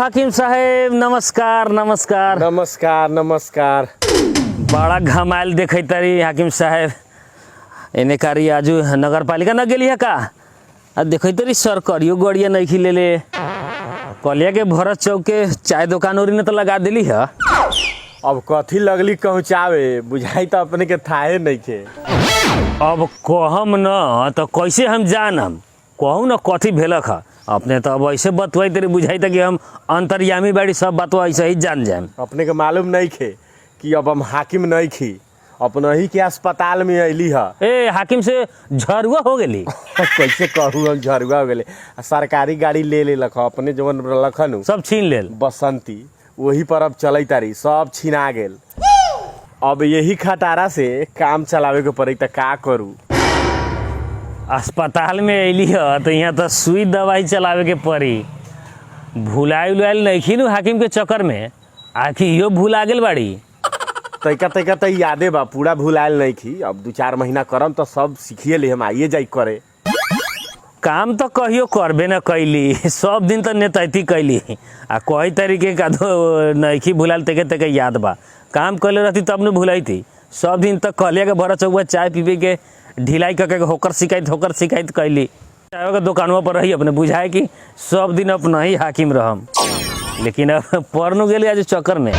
हाकिम साहेब नमस्कार नमस्कार नमस्कार नमस्कार। बड़ा घमायल देखे तारी हाकिम साहेब। एने कारी आजू नगर पालिका न गेली है का आ देखे तारी सरकारियों गड़िया नहीं खिले ले कलिया के भरत चौक के चाय दुकान और तो लगा दिली है। अब कथी लगली पहुँचावे बुझाई तो अपने के थाहे नहीं थे। अब कहम न तो कैसे हम जानम कहूँ न कथी भेलक है अपने तो अब ऐसे बतवाई तेरे बुझाई था कि हम अंतर्यामी बाड़ी सब बातवा ऐसे ही जान जाए। अपने के मालूम नहीं थे कि अब हम हाकिम नहीं थी अपना ही के अस्पताल में अली है। ए हाकिम से झरुआ हो गेली कैसे कहूँ हम झरुआ हो गए सरकारी गाड़ी ले लख अपने जवन लखन सब छीन लेल बसंती वही पर अब चल तारी सब छिना गेल। अब यही खटारा से काम चलावे के पड़ी तो का करूँ। अस्पताल में अली है तो यहाँ तो सुई दवाई चलावे के पड़ी। भुलाइल उलाइल नहीं नु हाकिम के चक्कर में आखिर यो भूला गेल बाड़ी। तैका तो यादे बा पूरा भुलायल नहीं थी। अब 2-4 महीना करम तो सब सीखिए ले हम आइए जाई करे। काम तो कहियो करबे न कैली सब दिन तो नेतैती कैली आ कई तरीके का नहीं भुलाल तेके तेके याद बा। काम कैले रहती तब न भुलाई थी सब दिन तक कहलिया के भरा चौक चाय पीबे के ढिलाई करके होकर शिकायत कैली। चाय के दुकानों पर रही अपने बुझाए कि सब दिन अपना ही हाकिम रहम। लेकिन अब पढ़ गेली आज चक्कर में।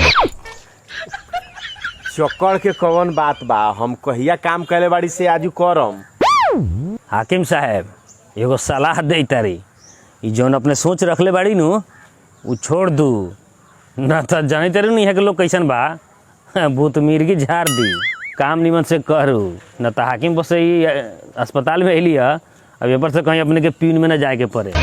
चक्कर के कौन बात बा हम कहिया काम कैले बाड़ी से आजू करम। हाकिम साहब एगो सलाह दे तारी ई जौन अपने सोच रखले बाड़ी नु उ छोड़ दू न तो जानी तारी नु यहाँ के लोग कैसन बा भूत मिर्गी झाड़ दी। काम निमन से करू न तो हाकिम बस ही अस्पताल में अली है अब यहाँ पर से कहीं अपने के पीन में न जाए के पड़े।